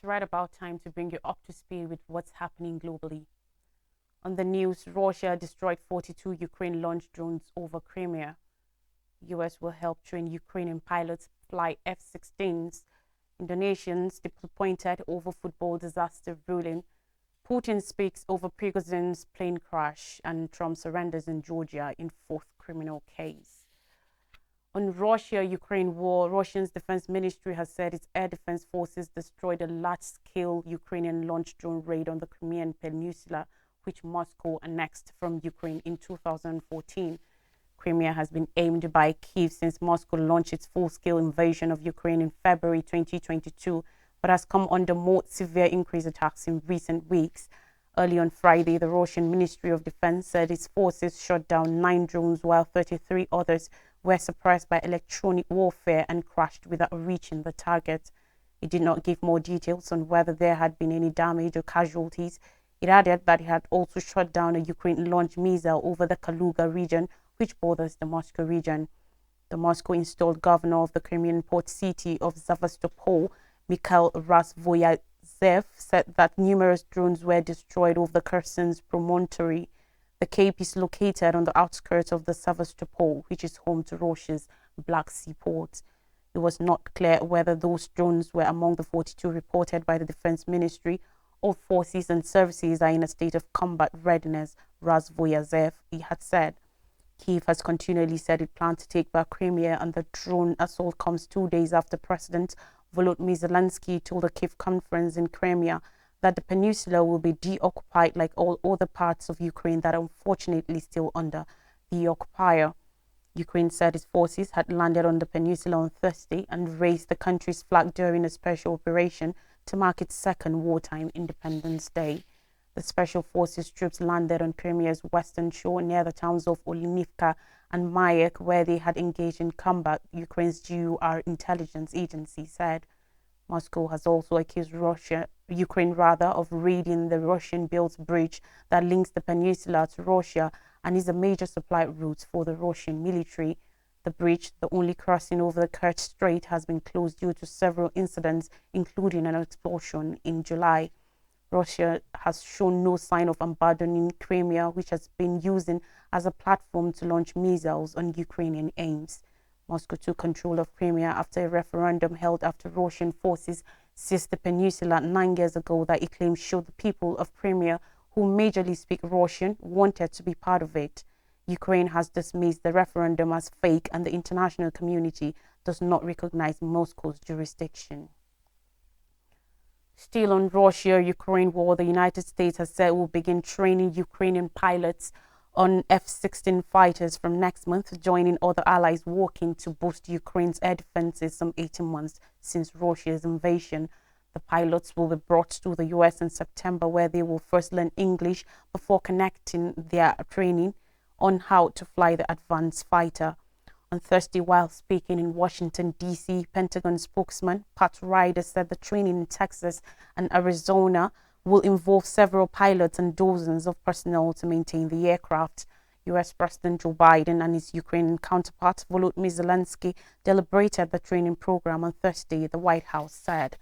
right about time to bring you up to speed with what's happening globally. On the news, Russia destroyed 42 Ukraine launched drones over Crimea. US will help train Ukrainian pilots fly F-16s. Indonesians disappointed over football disaster ruling. Putin speaks over Prigozhin's plane crash, and Trump surrenders in Georgia in fourth criminal case. On Russia-Ukraine war, Russia's defense ministry has said its air defense forces destroyed a large-scale Ukrainian launch drone raid on the Crimean Peninsula, which Moscow annexed from Ukraine in 2014. Crimea has been aimed by Kyiv since Moscow launched its full-scale invasion of Ukraine in February 2022, but has come under more severe increased attacks in recent weeks. Early on Friday, the Russian Ministry of Defense said its forces shot down 9 drones while 33 others were suppressed by electronic warfare and crashed without reaching the target. It did not give more details on whether there had been any damage or casualties. It added that it had also shot down a Ukraine-launched missile over the Kaluga region, which borders the Moscow region. The Moscow-installed governor of the Crimean port city of Sevastopol, Mikhail Razvoyazev, said that numerous drones were destroyed over the Kherson's promontory. The cape is located on the outskirts of the Sevastopol, which is home to Russia's Black Sea port. It was not clear whether those drones were among the 42 reported by the Defense Ministry. All forces and services are in a state of combat readiness, Razvoyazev had said. Kyiv has continually said it planned to take back Crimea, and the drone assault comes 2 days after President Volodymyr Zelensky told a Kyiv conference in Crimea that the peninsula will be deoccupied like all other parts of Ukraine that are unfortunately still under the occupier. Ukraine said its forces had landed on the peninsula on Thursday and raised the country's flag during a special operation to mark its second wartime Independence Day. The Special Forces troops landed on Crimea's western shore near the towns of Olenivka and Mayak, where they had engaged in combat, Ukraine's GUR intelligence agency said. Moscow has also accused Ukraine of raiding the Russian-built bridge that links the peninsula to Russia and is a major supply route for the Russian military. The bridge, the only crossing over the Kerch Strait, has been closed due to several incidents, including an explosion in July. Russia has shown no sign of abandoning Crimea, which has been using as a platform to launch missiles on Ukrainian aims. Moscow took control of Crimea after a referendum held after Russian forces seized the peninsula 9 years ago that it claims showed the people of Crimea, who majorly speak Russian, wanted to be part of it. Ukraine has dismissed the referendum as fake, and the international community does not recognize Moscow's jurisdiction. Still on Russia-Ukraine war, the United States has said it will begin training Ukrainian pilots on F-16 fighters from next month, joining other allies working to boost Ukraine's air defenses some 18 months since Russia's invasion. The pilots will be brought to the US in September, where they will first learn English before connecting their training on how to fly the advanced fighter. On Thursday, while speaking in Washington, D.C., Pentagon spokesman Pat Ryder said the training in Texas and Arizona will involve several pilots and dozens of personnel to maintain the aircraft. U.S. President Joe Biden and his Ukrainian counterpart Volodymyr Zelensky deliberated the training program on Thursday, the White House said.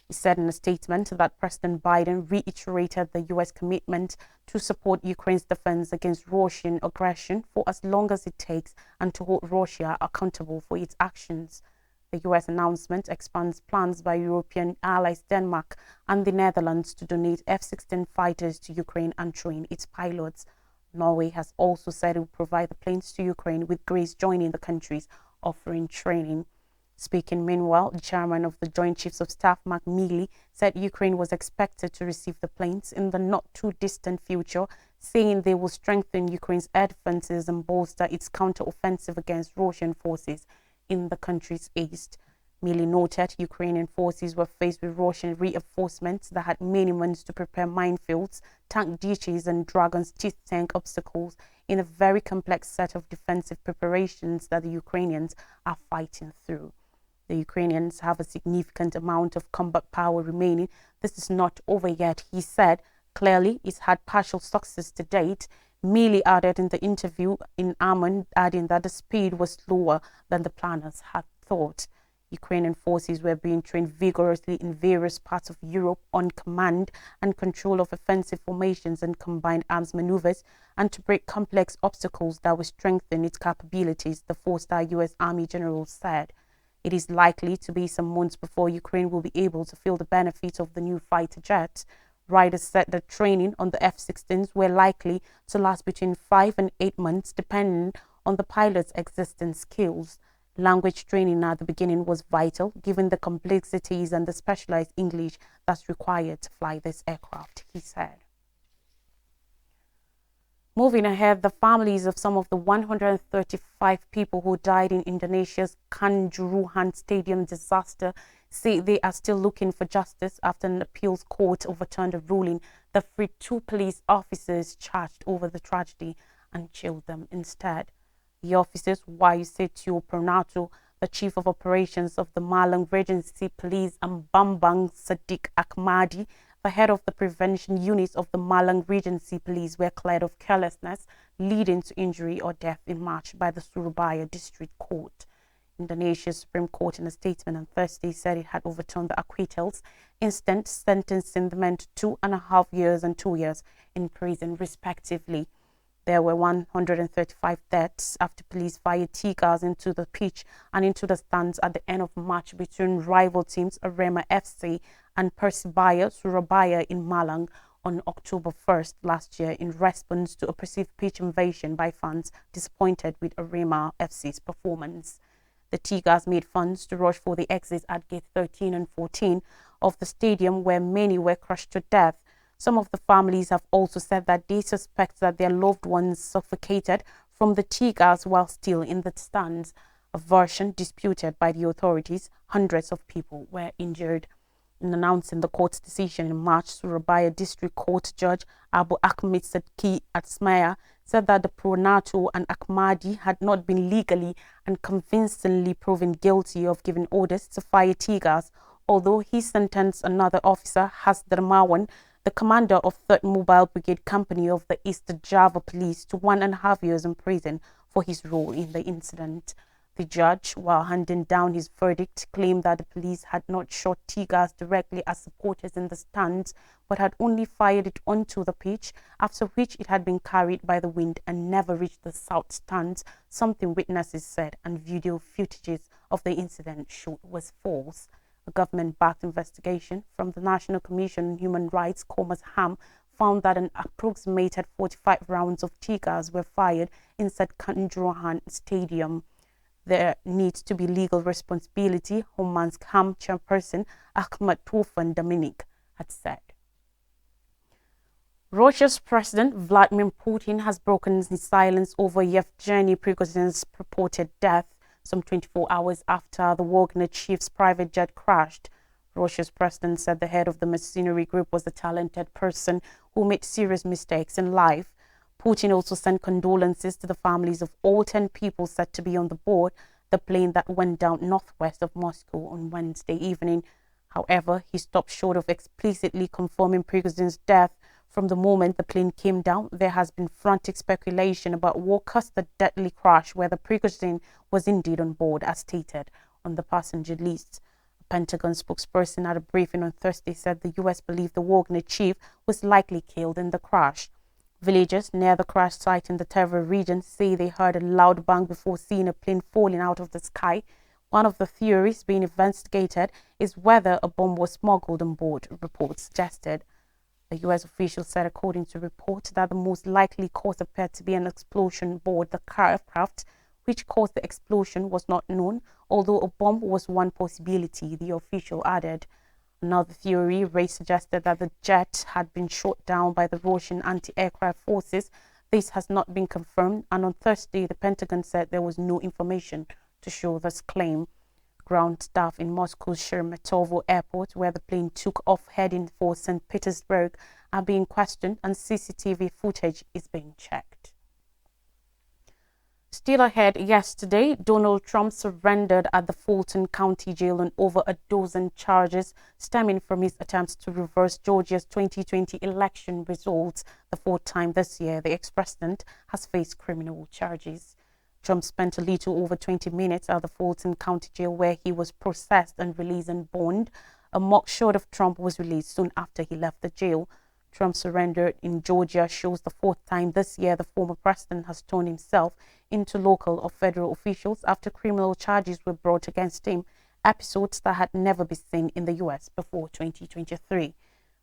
He said in a statement that President Biden reiterated the U.S. commitment to support Ukraine's defense against Russian aggression for as long as it takes and to hold Russia accountable for its actions. The U.S. announcement expands plans by European allies Denmark and the Netherlands to donate F-16 fighters to Ukraine and train its pilots. Norway has also said it will provide the planes to Ukraine, with Greece joining the countries offering training. Speaking meanwhile, the chairman of the Joint Chiefs of Staff, Mark Milley, said Ukraine was expected to receive the planes in the not-too-distant future, saying they will strengthen Ukraine's air defenses and bolster its counter-offensive against Russian forces in the country's east. Milley noted Ukrainian forces were faced with Russian reinforcements that had many months to prepare minefields, tank ditches, and Dragon's Teeth tank obstacles in a very complex set of defensive preparations that the Ukrainians are fighting through. The Ukrainians have a significant amount of combat power remaining. This is not over yet, he said. Clearly, it's had partial success to date. Milley added in the interview in Amman, adding that the speed was slower than the planners had thought. Ukrainian forces were being trained vigorously in various parts of Europe on command and control of offensive formations and combined arms maneuvers, and to break complex obstacles that would strengthen its capabilities, the four-star U.S. Army general said. It is likely to be some months before Ukraine will be able to feel the benefits of the new fighter jets. Riders said that training on the F-16s were likely to last between 5 and 8 months, depending on the pilot's existing skills. Language training at the beginning was vital, given the complexities and the specialized English that's required to fly this aircraft, he said. Moving ahead, the families of some of the 135 people who died in Indonesia's Kanjuruhan Stadium disaster say they are still looking for justice after an appeals court overturned a ruling that freed 2 police officers charged over the tragedy and jailed them instead. The officers, Wahyu Setio Purnato, the chief of operations of the Malang Regency Police, and Bambang Sadiq Akmadi, the head of the prevention units of the Malang Regency Police, were cleared of carelessness leading to injury or death in March by the Surabaya District Court. Indonesia's Supreme Court, in a statement on Thursday, said it had overturned the acquittals, instant sentencing the men to 2.5 years and 2 years in prison, respectively. There were 135 deaths after police fired tear gas into the pitch and into the stands at the end of March between rival teams Arema FC and Persebaya Surabaya in Malang on October 1st last year, in response to a perceived pitch invasion by fans disappointed with Arema FC's performance. The tear gas made fans to rush for the exits at gate 13 and 14 of the stadium, where many were crushed to death. Some of the families have also said that they suspect that their loved ones suffocated from the tear gas while still in the stands, a version disputed by the authorities. Hundreds of people were injured. In announcing the court's decision in March, Surabaya District Court Judge Abu Ahmed Sadki Atsmaya said that the Purnato and Akmadi had not been legally and convincingly proven guilty of giving orders to fire tear gas, although he sentenced another officer, Has Darmawan, the commander of 3rd Mobile Brigade Company of the East Java Police, to 1.5 years in prison for his role in the incident. The judge, while handing down his verdict, claimed that the police had not shot tear gas directly at supporters in the stands, but had only fired it onto the pitch, after which it had been carried by the wind and never reached the south stands, something witnesses said and video footages of the incident showed was false. A government-backed investigation from the National Commission on Human Rights, Komnas HAM, found that an approximated 45 rounds of tear gas were fired inside Kanjuruhan Stadium. There needs to be legal responsibility, Komnas HAM chairperson Ahmad Taufan Dominic had said. Russia's President Vladimir Putin has broken his silence over Yevgeny Prigozhin's purported death, some 24 hours after the Wagner chief's private jet crashed. Russia's president said the head of the mercenary group was a talented person who made serious mistakes in life. Putin also sent condolences to the families of all 10 people said to be on the board the plane that went down northwest of Moscow on Wednesday evening. However, he stopped short of explicitly confirming Prigozhin's death. From the moment the plane came down, there has been frantic speculation about what caused the deadly crash, whether Prigozhin was indeed on board, as stated on the passenger list. A Pentagon spokesperson at a briefing on Thursday said the U.S. believed the Wagner chief was likely killed in the crash. Villagers near the crash site in the Tver region say they heard a loud bang before seeing a plane falling out of the sky. One of the theories being investigated is whether a bomb was smuggled on board, reports suggested. The U.S. official said, according to reports, that the most likely cause appeared to be an explosion aboard the aircraft. Which caused the explosion was not known, although a bomb was one possibility, the official added. Another theory raised suggested that the jet had been shot down by the Russian anti-aircraft forces. This has not been confirmed, and on Thursday, the Pentagon said there was no information to show this claim. Ground staff in Moscow's Sheremetyevo airport, where the plane took off heading for St. Petersburg, are being questioned, and CCTV footage is being checked. Still ahead, yesterday, Donald Trump surrendered at the Fulton County Jail on over a dozen charges stemming from his attempts to reverse Georgia's 2020 election results. The 4th time this year, the ex-president has faced criminal charges. Trump spent a little over 20 minutes at the Fulton County Jail, where he was processed and released on bond. A mugshot of Trump was released soon after he left the jail. Trump's surrender in Georgia shows the fourth time this year the former president has turned himself into local or federal officials after criminal charges were brought against him, episodes that had never been seen in the U.S. before 2023.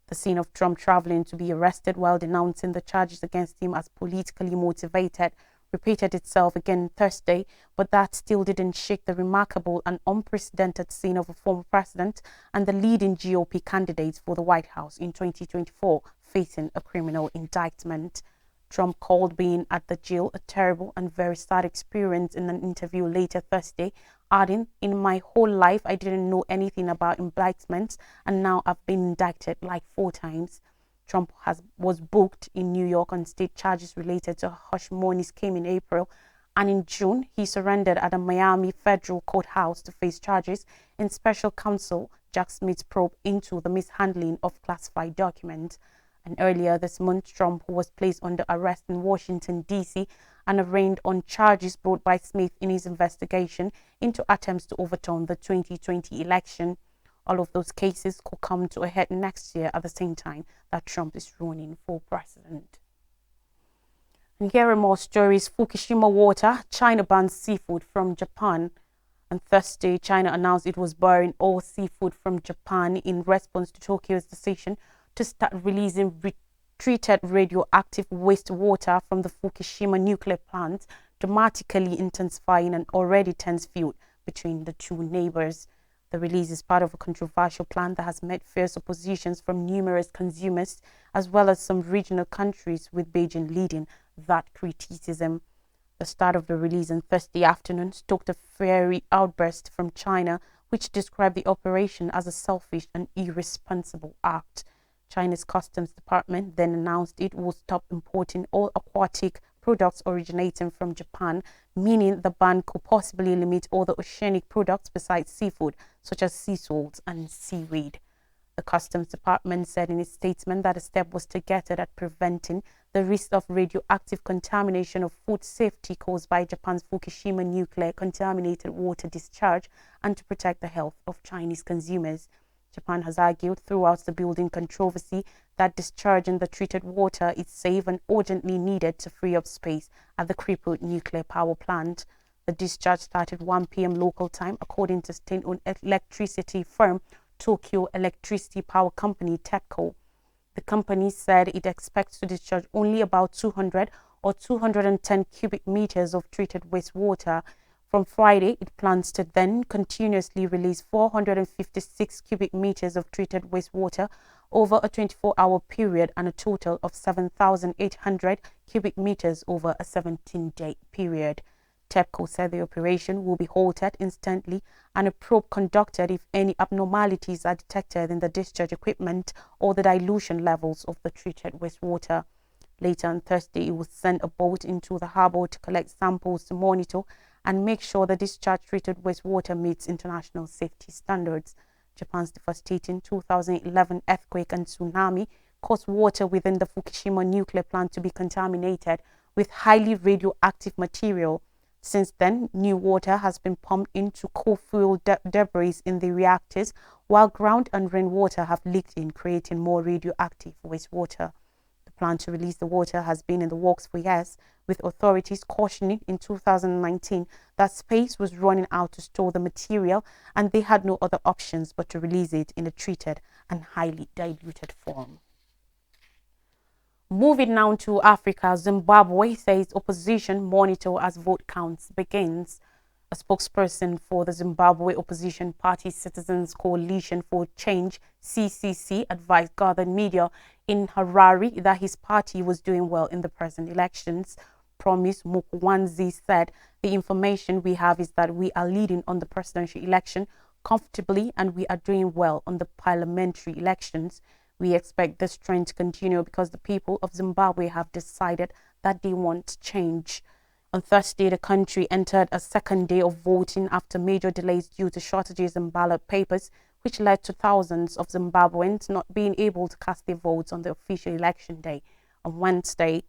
The scene of Trump traveling to be arrested while denouncing the charges against him as politically motivated repeated itself again Thursday, but that still didn't shake the remarkable and unprecedented scene of a former president and the leading GOP candidates for the White House in 2024 facing a criminal indictment. Trump called being at the jail a terrible and very sad experience in an interview later Thursday, adding, "In my whole life, I didn't know anything about indictments, and now I've been indicted like 4 times. Trump was booked in New York on state charges related to a hush money scheme in April, and in June, he surrendered at a Miami federal courthouse to face charges in special counsel Jack Smith's probe into the mishandling of classified documents. And earlier this month, Trump, who was placed under arrest in Washington, D.C., and arraigned on charges brought by Smith in his investigation into attempts to overturn the 2020 election. All of those cases could come to a head next year at the same time that Trump is running for president. And here are more stories. Fukushima water, China bans seafood from Japan. On Thursday, China announced it was barring all seafood from Japan in response to Tokyo's decision to start releasing treated radioactive wastewater from the Fukushima nuclear plant, dramatically intensifying an already tense feud between the two neighbors. The release is part of a controversial plan that has met fierce oppositions from numerous consumers, as well as some regional countries, with Beijing leading that criticism. The start of the release on Thursday afternoon stoked a fiery outburst from China, which described the operation as a selfish and irresponsible act. China's Customs Department then announced it will stop importing all aquatic products originating from Japan, meaning the ban could possibly limit all the oceanic products besides seafood, such as sea salts and seaweed. The Customs Department said in its statement that the step was targeted at preventing the risk of radioactive contamination of food safety caused by Japan's Fukushima nuclear contaminated water discharge and to protect the health of Chinese consumers. Japan has argued throughout the building controversy that discharging the treated water is safe and urgently needed to free up space at the crippled nuclear power plant. The discharge started 1 p.m. local time, according to state-owned electricity firm Tokyo Electricity Power Company, TEPCO. The company said it expects to discharge only about 200 or 210 cubic meters of treated wastewater. From Friday, it plans to then continuously release 456 cubic meters of treated wastewater over a 24-hour period and a total of 7,800 cubic meters over a 17-day period. TEPCO said the operation will be halted instantly and a probe conducted if any abnormalities are detected in the discharge equipment or the dilution levels of the treated wastewater. Later on Thursday, it will send a boat into the harbor to collect samples to monitor and make sure the discharge treated wastewater meets international safety standards. Japan's devastating 2011 earthquake and tsunami caused water within the Fukushima nuclear plant to be contaminated with highly radioactive material. Since then, new water has been pumped into coal-fuel debris in the reactors, while ground and rainwater have leaked in, creating more radioactive wastewater. The plan to release the water has been in the works for years, with authorities cautioning in 2019 that space was running out to store the material and they had no other options but to release it in a treated and highly diluted form. Moving now to Africa, Zimbabwe says opposition monitor as vote counts begins. A spokesperson for the Zimbabwe opposition party Citizens Coalition for Change, CCC, advised gathered media in Harare that his party was doing well in the present elections. Promise Mukwanzi said, "The information we have is that we are leading on the presidential election comfortably and we are doing well on the parliamentary elections. We expect this trend to continue because the people of Zimbabwe have decided that they want change." On Thursday, the country entered a second day of voting after major delays due to shortages in ballot papers, which led to thousands of Zimbabweans not being able to cast their votes on the official election day on Wednesday.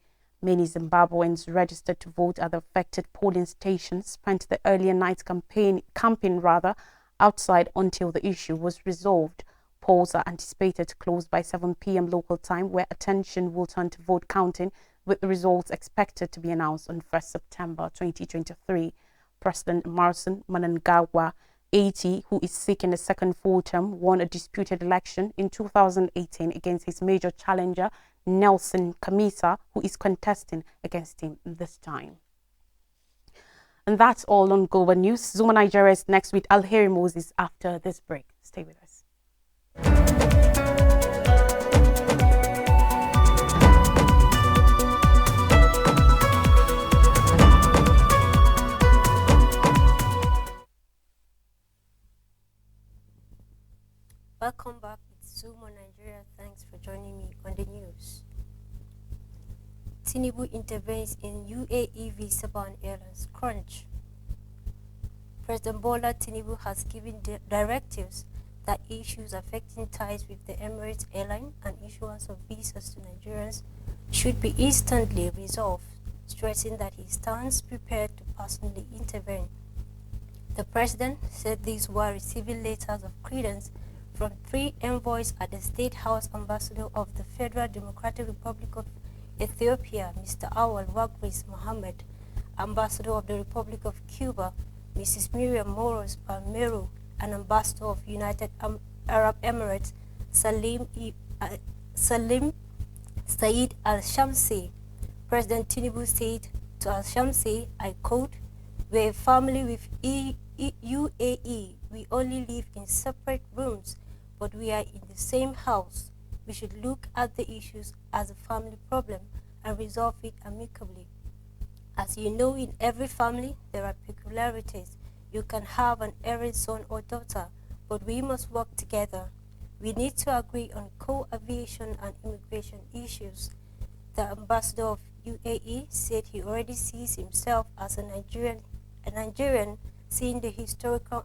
Many Zimbabweans registered to vote at the affected polling stations spent the earlier night camping outside until the issue was resolved. Polls are anticipated to close by 7 p.m. local time, where attention will turn to vote counting, with the results expected to be announced on 1st September 2023. President Emmerson Mnangagwa, 80, who is seeking a second full term, won a disputed election in 2018 against his major challenger, Nelson Chamisa, who is contesting against him this time. And that's all on Global News. Zuma Nigeria is next with Alheri Moses after this break. Stay with us. Welcome back. It's Zuma Nigeria. Thanks for joining me on the news. Tinubu intervenes in UAE visa-bound airlines crunch. President Bola Tinubu has given directives that issues affecting ties with the Emirates airline and issuance of visas to Nigerians should be instantly resolved, stressing that he stands prepared to personally intervene. The president said this while receiving letters of credence from 3 envoys at the State House Ambassador of the Federal Democratic Republic of Ethiopia, Mr. Awal Wagris Mohammed, Ambassador of the Republic of Cuba, Mrs. Miriam Moros Palmero, and Ambassador of United Arab Emirates, Salim Said Al-Shamsi. President Tinubu said to Al-Shamsi, I quote, "We're a family with UAE. We only live in separate rooms, but we are in the same house. We should look at the issues as a family problem and resolve it amicably. As you know, in every family, there are peculiarities. You can have an errant son or daughter, but we must work together. We need to agree on co-aviation and immigration issues." The ambassador of UAE said he already sees himself as a Nigerian, seeing the historical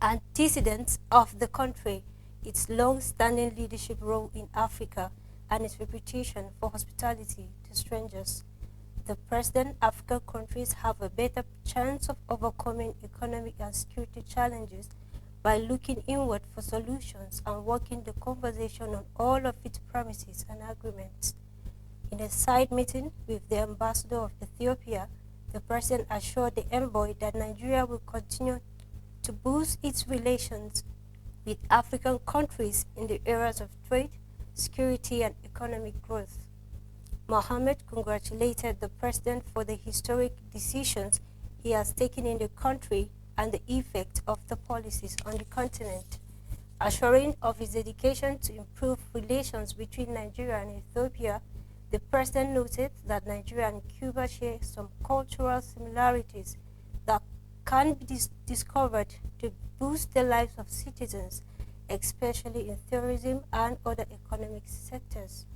antecedents of the country, its long-standing leadership role in Africa, and its reputation for hospitality to strangers. The President, African countries have a better chance of overcoming economic and security challenges by looking inward for solutions and working the conversation on all of its promises and agreements. In a side meeting with the ambassador of Ethiopia, the President assured the envoy that Nigeria will continue to boost its relations with African countries in the areas of trade, security, and economic growth. Mohammed congratulated the President for the historic decisions he has taken in the country and the effect of the policies on the continent. Assuring of his dedication to improve relations between Nigeria and Ethiopia, the President noted that Nigeria and Cuba share some cultural similarities that can be discovered to boost the lives of citizens, especially in tourism and other economic sectors.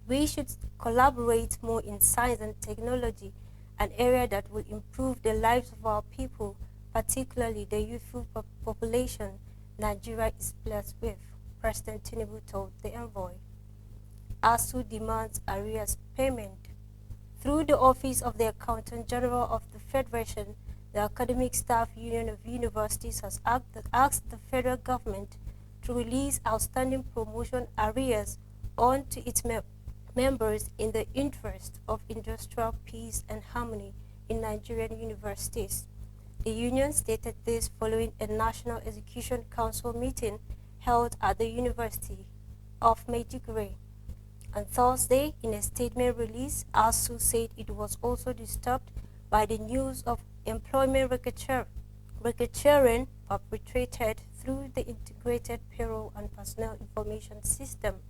We should collaborate more in science and technology, an area that will improve the lives of our people, particularly the youthful population Nigeria is blessed with, President Tinubu told the envoy. ASU demands arrears payment. Through the Office of the Accountant General of the Federation, the Academic Staff Union of Universities has asked the federal government to release outstanding promotion arrears on to its members in the interest of industrial peace and harmony in Nigerian universities. The union stated this following a National Execution Council meeting held at the University of Maiduguri. On Thursday, in a statement release, ASU said it was also disturbed by the news of employment racketeering perpetrated through the Integrated Payroll and Personnel Information System.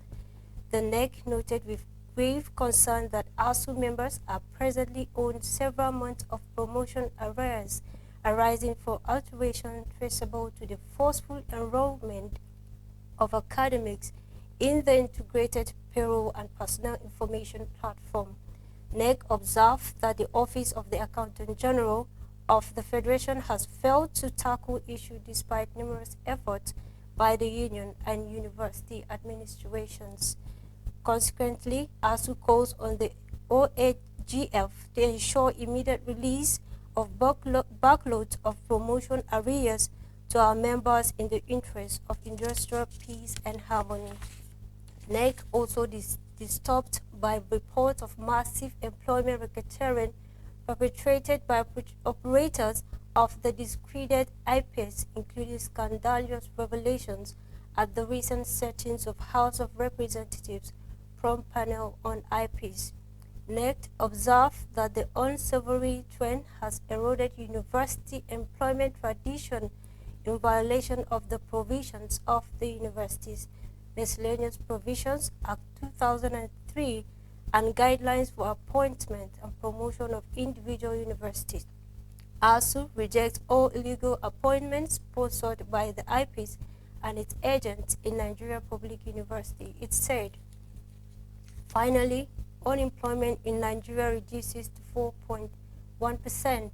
The NEC noted with grave concern that ASU members are presently owed several months of promotion arrears arising from alterations traceable to the forceful enrollment of academics in the Integrated Payroll and Personnel Information Platform. NEC observed that the Office of the Accountant General of the Federation has failed to tackle issue despite numerous efforts by the union and university administrations. Consequently, ASU calls on the OAGF to ensure immediate release of backloads of promotion arrears to our members in the interest of industrial peace and harmony. NEC also disturbed by reports of massive employment racketeering perpetrated by operators of the discredited IPS, including scandalous revelations at the recent sittings of House of Representatives from panel on IPs. NEC observed that the unsavory trend has eroded university employment tradition in violation of the provisions of the Universities Miscellaneous Provisions Act 2003 and guidelines for appointment and promotion of individual universities. ASU rejects all illegal appointments sponsored by the IPs and its agents in Nigeria Public University. It said, finally, unemployment in Nigeria reduces to 4.1%.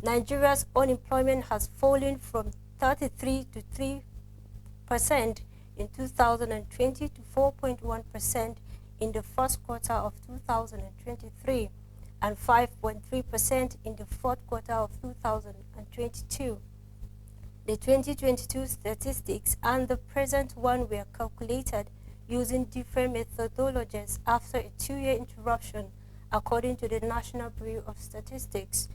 Nigeria's unemployment has fallen from 33 to 3% in 2020 to 4.1% in the first quarter of 2023 and 5.3% in the fourth quarter of 2022. The 2022 statistics and the present one were calculated using different methodologies after a 2-year interruption, according to the National Bureau of Statistics.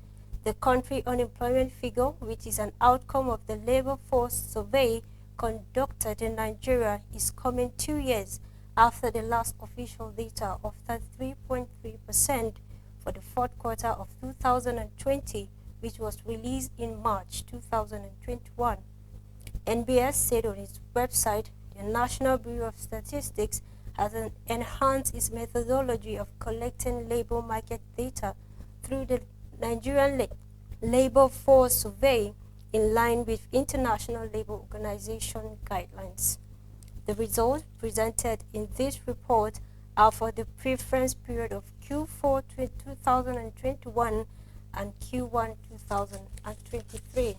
The country unemployment figure, which is an outcome of the labor force survey conducted in Nigeria, is coming 2 years after the last official data of 33.3% for the fourth quarter of 2020, which was released in March 2021. NBS said on its website, the National Bureau of Statistics has enhanced its methodology of collecting labor market data through the Nigerian Labor Force Survey in line with International Labour Organization guidelines. The results presented in this report are for the preference period of Q4 2021 and Q1 2023.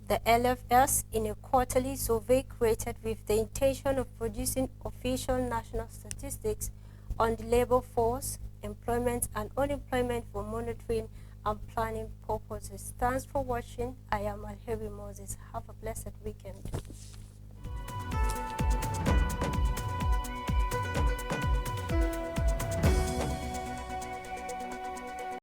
The LFS, in a quarterly survey created with the intention of producing official national statistics on the labor force, employment and unemployment for monitoring and planning purposes. Thanks for watching. I am Alheri Moses. Have a blessed weekend.